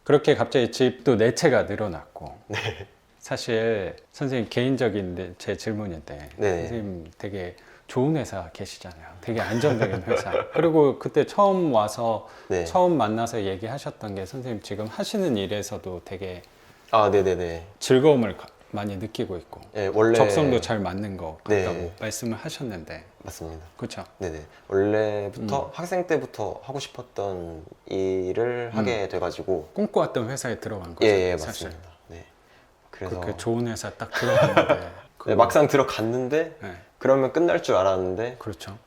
그렇게 갑자기 집도 네 채가 늘어났고. 사실 선생님 개인적인 제 질문인데 네. 선생님 되게 좋은 회사 계시잖아요. 되게 안정적인 회사. 그리고 그때 처음 와서 네. 처음 만나서 얘기하셨던 게 선생님 지금 하시는 일에서도 되게 아, 네네네. 즐거움을 많이 느끼고 있고 네, 원래 적성도 잘 맞는 것 같다고 네. 말씀을 하셨는데 맞습니다. 그렇죠? 네네. 원래부터 학생 때부터 하고 싶었던 일을 하게 돼가지고 꿈꿔왔던 회사에 들어간 거죠. 예, 사실. 맞습니다. 네. 그래서 그렇게 좋은 회사 딱 들어갔는데 네, 막상 들어갔는데 네, 그러면 끝날 줄 알았는데 그렇죠.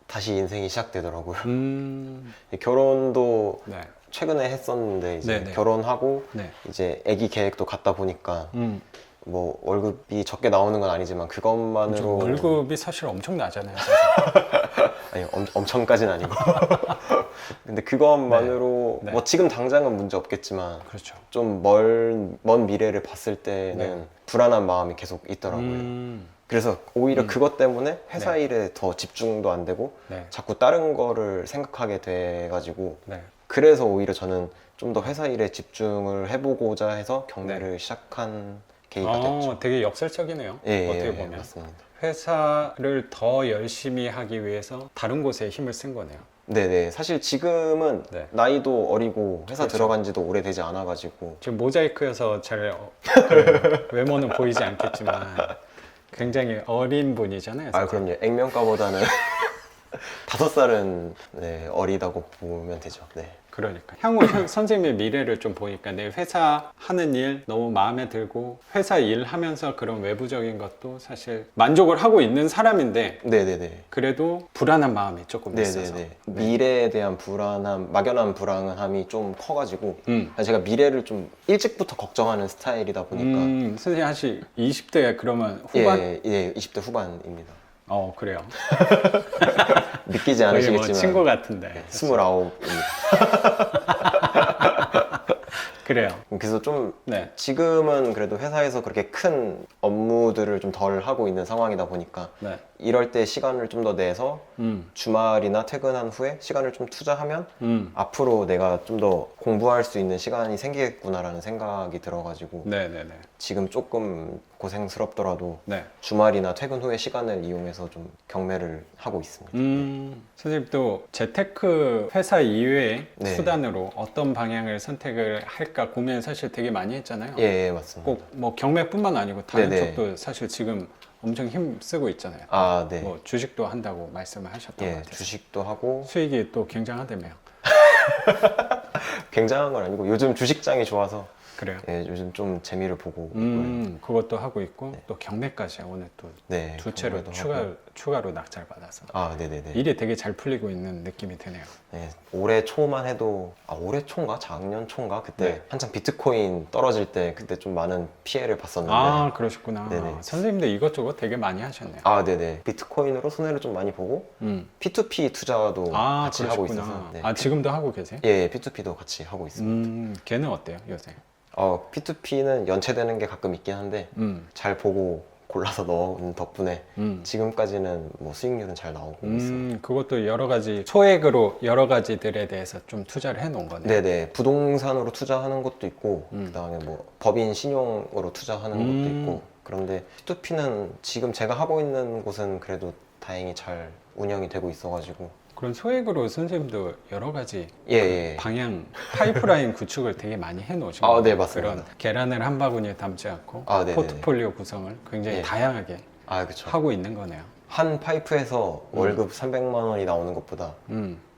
다시 인생이 시작되더라고요. 음, 결혼도 네, 최근에 했었는데 이제 네네. 결혼하고 네, 이제 아기 계획도 갖다 보니까 음. 뭐 월급이 적게 나오는 건 아니지만 그것만으로 월급이 사실 엄청 나잖아요. 사실. 아니 엄청까지는 아니고 근데 그것만으로 네. 네. 뭐 지금 당장은 문제 없겠지만 그렇죠. 좀 먼 미래를 봤을 때는 네. 불안한 마음이 계속 있더라고요. 그래서 오히려 그것 때문에 회사 네. 일에 더 집중도 안 되고 네. 자꾸 다른 거를 생각하게 돼가지고 네. 그래서 오히려 저는 좀 더 회사 일에 집중을 해보고자 해서 경매를 시작한 계기가 됐죠. 되게 역설적이네요. 예, 어떻게 예, 보면. 맞습니다. 회사를 더 열심히 하기 위해서 다른 곳에 힘을 쓴 거네요. 네네. 사실 지금은 네. 나이도 어리고 회사 그렇죠. 들어간 지도 오래되지 않아가지고 지금 모자이크여서 잘 외모는 보이지 않겠지만 굉장히 어린 분이잖아요. 아 선생님. 그럼요. 액면가보다는 5살은 네, 어리다고 보면 되죠. 네. 그러니까 향후 선생님의 미래를 좀 보니까 내 회사 하는 일 너무 마음에 들고 회사 일 하면서 그런 외부적인 것도 사실 만족을 하고 있는 사람인데 네네네. 그래도 불안한 마음이 조금 있어서 네네네. 미래에 대한 불안함, 막연한 불안함이 좀 커가지고 음. 제가 미래를 좀 일찍부터 걱정하는 스타일이다 보니까 선생님 사실 20대 그러면 후반? 예, 20대 후반입니다. 그래요. 믿기지 거의 뭐 않으시겠지만 친구 같은데. 29입니다. 그래요. 그래서 좀 네. 지금은 그래도 회사에서 그렇게 큰 업무들을 좀 덜 하고 있는 상황이다 보니까 네. 이럴 때 시간을 좀 더 내서 음. 주말이나 퇴근한 후에 시간을 좀 투자하면 음. 앞으로 내가 좀 더 공부할 수 있는 시간이 생기겠구나라는 생각이 들어가지고 네네네. 지금 조금 고생스럽더라도 네. 주말이나 퇴근 후에 시간을 이용해서 좀 경매를 하고 있습니다. 선생님 또 재테크 회사 이외의 네. 수단으로 어떤 방향을 선택을 할까 고민 사실 되게 많이 했잖아요. 예, 맞습니다. 꼭 뭐 경매뿐만 아니고 다른 네네. 쪽도 사실 지금 엄청 힘 쓰고 있잖아요. 아, 네. 뭐 주식도 한다고 말씀을 하셨던 것 예, 같아요. 주식도 하고 수익이 또 굉장하다며요. 굉장한 건 아니고 요즘 주식장이 좋아서 그래요. 예, 요즘 좀 재미를 보고 있고요. 그것도 하고 있고 또 경매까지 오늘 또 네, 두 채로 경매도 하고. 추가로 낙찰 받아서 아, 네네네. 일이 되게 잘 풀리고 있는 느낌이 드네요. 네, 올해 초만 해도 올해 초인가 작년 초인가 그때 네. 한창 비트코인 떨어질 때 그때 좀 많은 피해를 봤었는데 아 그러셨구나. 네네. 선생님도 이것저것 되게 많이 하셨네요. 네네. 비트코인으로 손해를 좀 많이 보고 P2P 투자도 같이 하고 그러셨구나. 있어서 네. 지금도 하고 계세요? 예, P2P도 같이 하고 있습니다. 걔는 어때요 요새? P2P는 연체되는 게 가끔 있긴 한데 잘 보고 골라서 넣은 덕분에 지금까지는 뭐 수익률은 잘 나오고 있습니다. 그것도 여러 가지 소액으로 여러 가지들에 대해서 좀 투자를 해 놓은 거네요. 네네. 부동산으로 투자하는 것도 있고 그다음에 뭐 법인 신용으로 투자하는 것도 있고 그런데 P2P는 지금 제가 하고 있는 곳은 그래도 다행히 잘 운영이 되고 있어가지고 그런 소액으로 선생님도 여러 가지 예. 방향 파이프라인 구축을 되게 많이 해 놓으신 네, 거예요. 맞습니다. 그런 계란을 한 바구니에 담지 않고 네네네. 포트폴리오 구성을 굉장히 예. 다양하게 그쵸. 하고 있는 거네요. 한 파이프에서 월급 300만 원이 나오는 것보다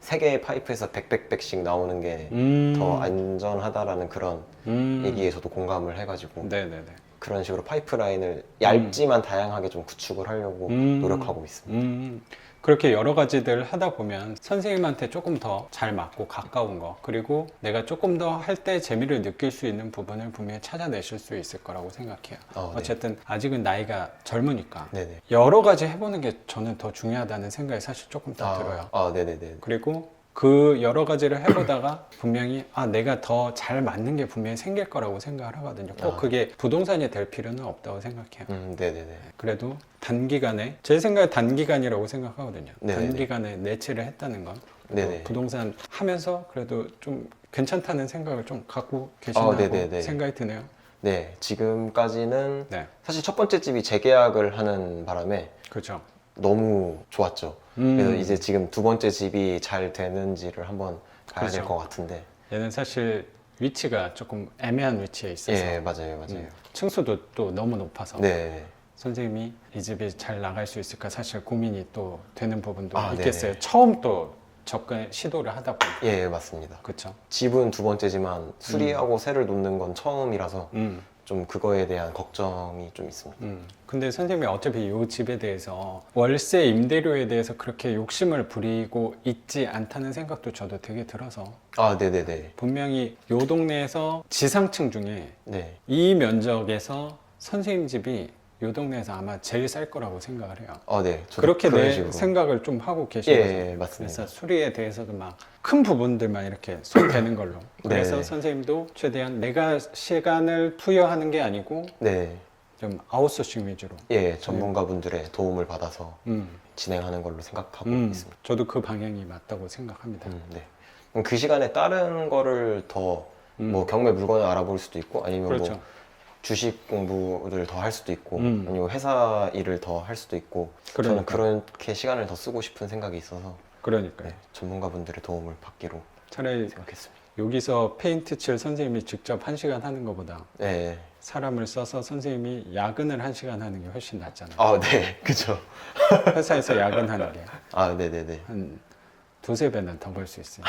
세 개의 파이프에서 100씩 나오는 게 더 안전하다라는 그런 얘기에 저도 공감을 해가지고 네네네. 그런 식으로 파이프라인을 얇지만 다양하게 좀 구축을 하려고 노력하고 있습니다. 그렇게 여러 가지들 하다 보면 선생님한테 조금 더 잘 맞고 가까운 거 그리고 내가 조금 더 할 때 재미를 느낄 수 있는 부분을 분명히 찾아내실 수 있을 거라고 생각해요. 네. 어쨌든 아직은 나이가 젊으니까 네네. 여러 가지 해보는 게 저는 더 중요하다는 생각이 사실 조금 더 들어요. 네네네. 그리고 그 여러 가지를 해보다가 분명히 내가 더 잘 맞는 게 분명히 생길 거라고 생각을 하거든요. 꼭 그게 부동산이 될 필요는 없다고 생각해요. 네네네. 그래도 단기간에 제 생각에 단기간이라고 생각하거든요. 네네네. 단기간에 내치를 했다는 건 네네. 부동산 하면서 그래도 좀 괜찮다는 생각을 좀 갖고 계신다고 네네네. 생각이 드네요. 네, 지금까지는 네, 사실 첫 번째 집이 재계약을 하는 바람에 그렇죠. 너무 좋았죠. 그래서 이제 지금 두 번째 집이 잘 되는지를 한번 봐야 될 그렇죠. 것 같은데. 얘는 사실 위치가 조금 애매한 위치에 있어서 예, 맞아요. 층수도 또 너무 높아서 네. 선생님이 이 집이 잘 나갈 수 있을까 사실 고민이 또 되는 부분도 아, 있겠어요. 네네. 처음 또 접근 시도를 하다 보니까. 예, 맞습니다. 그렇죠. 집은 두 번째지만 수리하고 새를 놓는 건 처음이라서 좀 그거에 대한 걱정이 좀 있습니다. 근데 선생님이 어차피 이 집에 대해서 월세 임대료에 대해서 그렇게 욕심을 부리고 있지 않다는 생각도 저도 되게 들어서 아, 네네네. 분명히 요 동네에서 지상층 중에 네. 이 면적에서 선생님 집이 요 동네에서 아마 제일 쌀 거라고 생각을 해요. 아, 네. 저도 그렇게 그런 내 식으로. 생각을 좀 하고 계시거든요. 예, 맞습니다. 그래서 수리에 대해서도 막 큰 부분들만 이렇게 손 대는 걸로. 그래서 네. 선생님도 최대한 내가 시간을 투여하는 게 아니고 네. 좀 아웃소싱 위주로. 예, 전문가분들의 도움을 받아서 음. 진행하는 걸로 생각하고 있습니다. 저도 그 방향이 맞다고 생각합니다. 네. 그럼 그 시간에 다른 거를 더 뭐 경매 물건을 알아볼 수도 있고 아니면 그렇죠. 뭐 주식 공부를 더 할 수도 있고 아니면 회사 일을 더 할 수도 있고 저는 그러니까요. 그렇게 시간을 더 쓰고 싶은 생각이 있어서 그러니까요. 네, 전문가분들의 도움을 받기로 차라리 생각했습니다. 여기서 페인트 칠 선생님이 직접 1시간 하는 것보다 네. 사람을 써서 선생님이 야근을 1시간 하는 게 훨씬 낫잖아요. 아, 네. 그죠. 회사에서 야근하는 게 아, 네네네. 한 두세 배는 더 벌 수 있어요.